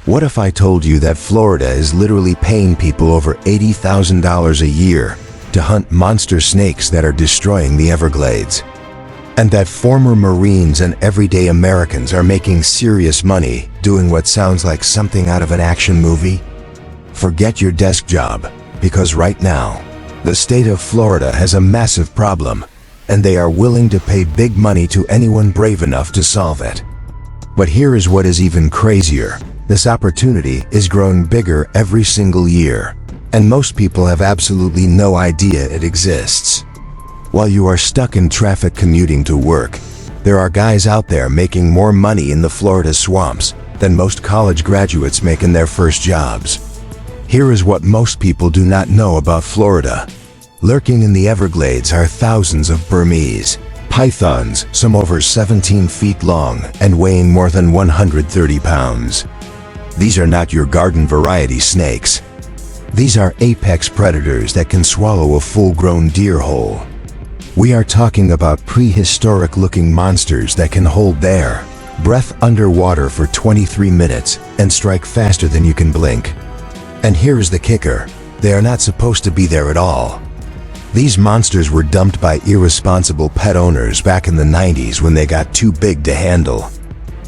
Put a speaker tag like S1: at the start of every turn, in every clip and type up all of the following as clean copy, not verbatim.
S1: What if I told you that Florida is literally paying people over $80,000 a year to hunt monster snakes that are destroying the Everglades? And that former Marines and everyday Americans are making serious money doing what sounds like something out of an action movie? Forget your desk job, because right now, the state of Florida has a massive problem, and they are willing to pay big money to anyone brave enough to solve it. But here is what is even crazier. This opportunity is growing bigger every single year, and most people have absolutely no idea it exists. While you are stuck in traffic commuting to work, there are guys out there making more money in the Florida swamps than most college graduates make in their first jobs. Here is what most people do not know about Florida. Lurking in the Everglades are thousands of Burmese pythons, some over 17 feet long and weighing more than 130 pounds. These are not your garden variety snakes. These are apex predators that can swallow a full-grown deer whole. We are talking about prehistoric-looking monsters that can hold their breath underwater for 23 minutes and strike faster than you can blink. And here is the kicker: they are not supposed to be there at all. These monsters were dumped by irresponsible pet owners back in the 90s when they got too big to handle.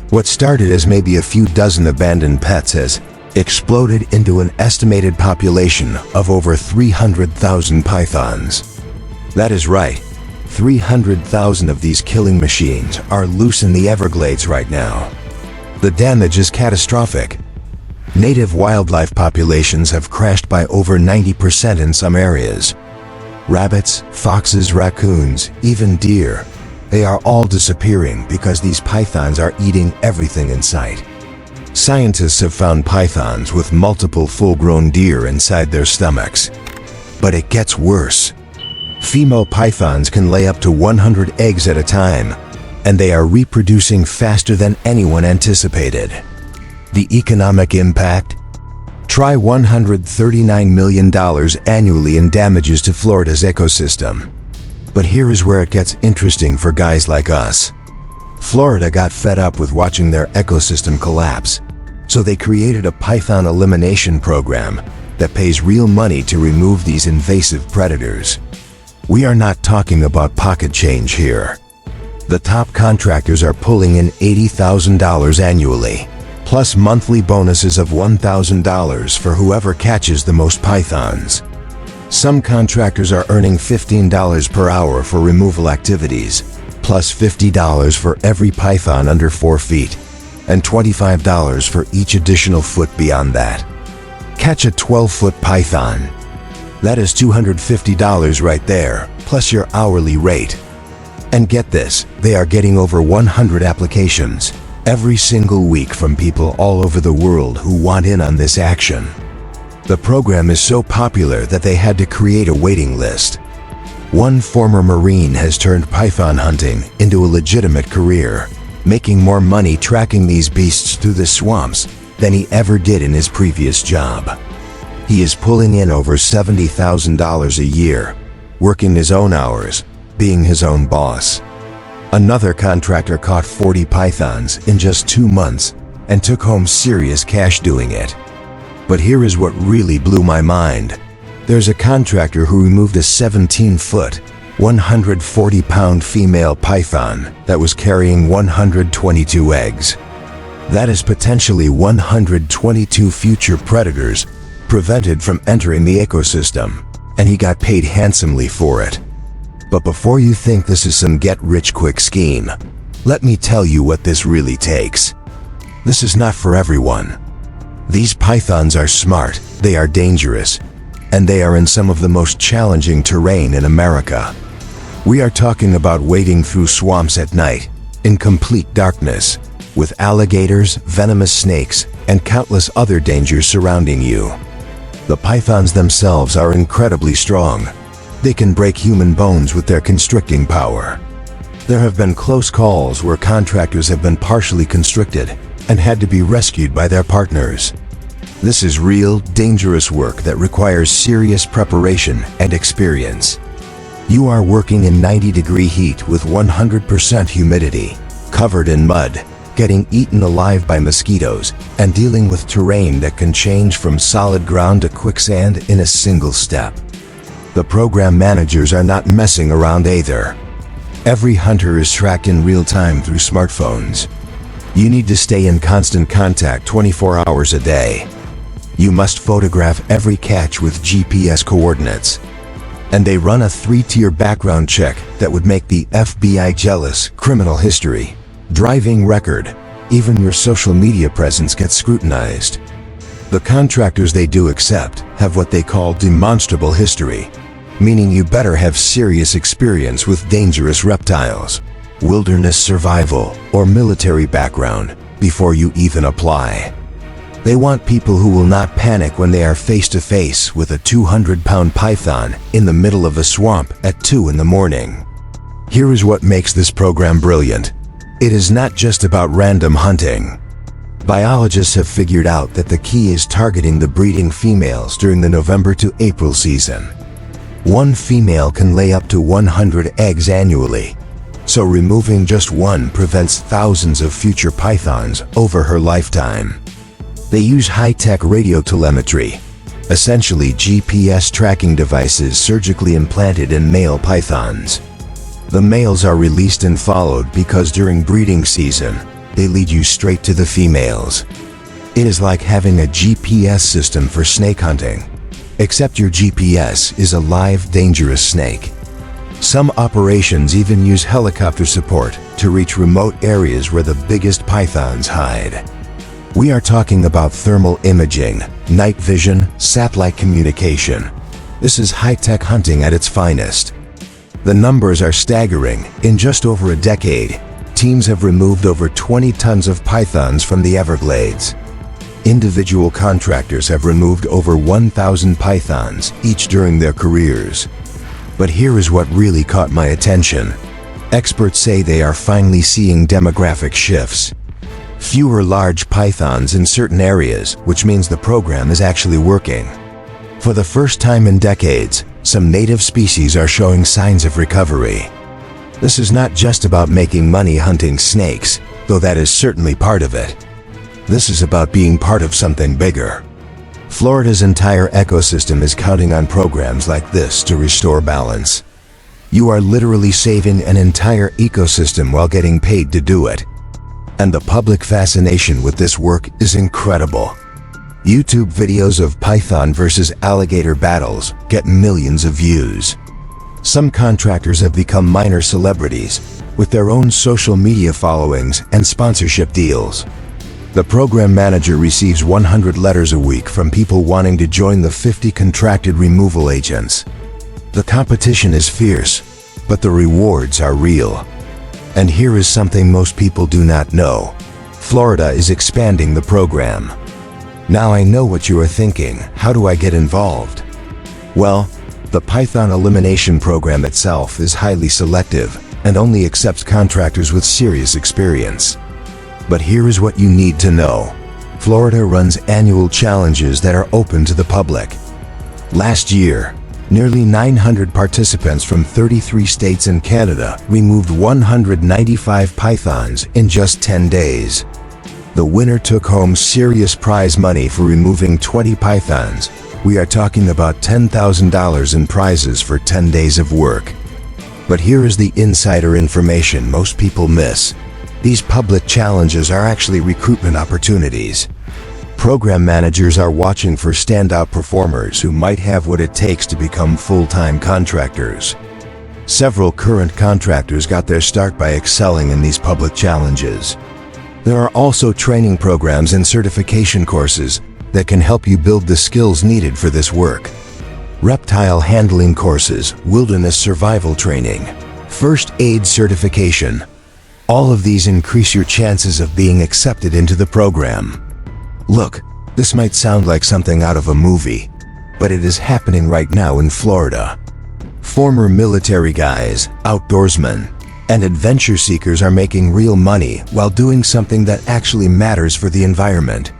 S1: What started as maybe a few dozen abandoned pets has exploded into an estimated population of over 300,000 pythons. That is right, 300,000 of these killing machines are loose in the Everglades right now. The damage is catastrophic. Native wildlife populations have crashed by over 90% in some areas. Rabbits, foxes, raccoons, even deer, they are all disappearing because these pythons are eating everything in sight. Scientists have found pythons with multiple full-grown deer inside their stomachs. But it gets worse. Female pythons can lay up to 100 eggs at a time, and they are reproducing faster than anyone anticipated. The economic impact? Try $139 million annually in damages to Florida's ecosystem. But here is where it gets interesting for guys like us. Florida got fed up with watching their ecosystem collapse, so they created a python elimination program that pays real money to remove these invasive predators. We are not talking about pocket change here. The top contractors are pulling in $80,000 annually, plus monthly bonuses of $1,000 for whoever catches the most pythons. Some contractors are earning $15 per hour for removal activities, plus $50 for every python under 4 feet, and $25 for each additional foot beyond that. Catch a 12-foot python. That is $250 right there, plus your hourly rate. And get this, they are getting over 100 applications every single week from people all over the world who want in on this action. The program is so popular that they had to create a waiting list. One former Marine has turned python hunting into a legitimate career, making more money tracking these beasts through the swamps than he ever did in his previous job. He is pulling in over $70,000 a year, working his own hours, being his own boss. Another contractor caught 40 pythons in just 2 months and took home serious cash doing it. But here is what really blew my mind. There's a contractor who removed a 17-foot, 140-pound female python that was carrying 122 eggs. That is potentially 122 future predators prevented from entering the ecosystem, and he got paid handsomely for it. But before you think this is some get-rich-quick scheme, let me tell you what this really takes. This is not for everyone. These pythons are smart, they are dangerous, and they are in some of the most challenging terrain in America. We are talking about wading through swamps at night, in complete darkness, with alligators, venomous snakes, and countless other dangers surrounding you. The pythons themselves are incredibly strong. They can break human bones with their constricting power. There have been close calls where contractors have been partially constricted and had to be rescued by their partners. This is real, dangerous work that requires serious preparation and experience. You are working in 90-degree heat with 100% humidity, covered in mud, getting eaten alive by mosquitoes, and dealing with terrain that can change from solid ground to quicksand in a single step. The program managers are not messing around either. Every hunter is tracked in real time through smartphones. You need to stay in constant contact 24 hours a day. You must photograph every catch with GPS coordinates. And they run a 3-tier background check that would make the FBI jealous: criminal history, driving record, even your social media presence gets scrutinized. The contractors they do accept have what they call demonstrable history, meaning you better have serious experience with dangerous reptiles, wilderness survival, or military background before you even apply. They want people who will not panic when they are face to face with a 200-pound python in the middle of a swamp at 2 in the morning. Here is what makes this program brilliant. It is not just about random hunting. Biologists have figured out that the key is targeting the breeding females during the November to April season. One female can lay up to 100 eggs annually, so removing just one prevents thousands of future pythons over her lifetime. They use high-tech radio telemetry, essentially GPS tracking devices surgically implanted in male pythons. The males are released and followed because during breeding season, they lead you straight to the females. It is like having a GPS system for snake hunting, except your GPS is a live, dangerous snake. Some operations even use helicopter support to reach remote areas where the biggest pythons hide. We are talking about thermal imaging, night vision, satellite communication. This is high-tech hunting at its finest. The numbers are staggering. In just over a decade, teams have removed over 20 tons of pythons from the Everglades. Individual contractors have removed over 1,000 pythons each during their careers. But here is what really caught my attention. Experts say they are finally seeing demographic shifts. Fewer large pythons in certain areas, which means the program is actually working. For the first time in decades, some native species are showing signs of recovery. This is not just about making money hunting snakes, though that is certainly part of it. This is about being part of something bigger. Florida's entire ecosystem is counting on programs like this to restore balance. You are literally saving an entire ecosystem while getting paid to do it. And the public fascination with this work is incredible. YouTube videos of python versus alligator battles get millions of views. Some contractors have become minor celebrities with their own social media followings and sponsorship deals. The program manager receives 100 letters a week from people wanting to join the 50 contracted removal agents. The competition is fierce, but the rewards are real. And here is something most people do not know. Florida is expanding the program. Now I know what you are thinking. How do I get involved? Well, the Python Elimination program itself is highly selective and only accepts contractors with serious experience. But here is what you need to know. Florida runs annual challenges that are open to the public. Last year, nearly 900 participants from 33 states and Canada removed 195 pythons in just 10 days. The winner took home serious prize money for removing 20 pythons. We are talking about $10,000 in prizes for 10 days of work. But here is the insider information most people miss. These public challenges are actually recruitment opportunities. Program managers are watching for standout performers who might have what it takes to become full-time contractors. Several current contractors got their start by excelling in these public challenges. There are also training programs and certification courses that can help you build the skills needed for this work. Reptile handling courses, wilderness survival training, first aid certification. All of these increase your chances of being accepted into the program. Look, this might sound like something out of a movie, but it is happening right now in Florida. Former military guys, outdoorsmen, and adventure seekers are making real money while doing something that actually matters for the environment.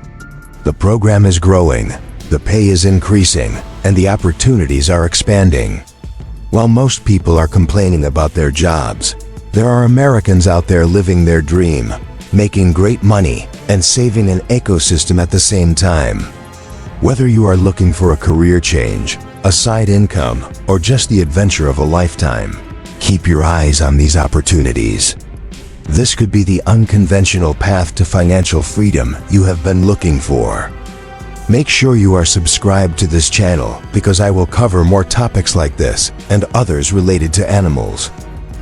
S1: The program is growing, the pay is increasing, and the opportunities are expanding. While most people are complaining about their jobs, there are Americans out there living their dream, making great money and saving an ecosystem at the same time. Whether you are looking for a career change, a side income, or just the adventure of a lifetime, keep your eyes on these opportunities. This could be the unconventional path to financial freedom you have been looking for. Make sure you are subscribed to this channel because I will cover more topics like this and others related to animals.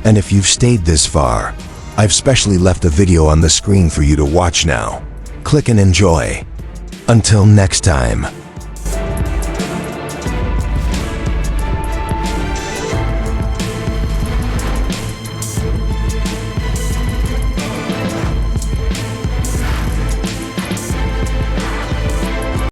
S1: And if you've stayed this far, I've specially left a video on the screen for you to watch now. Click and enjoy. Until next time.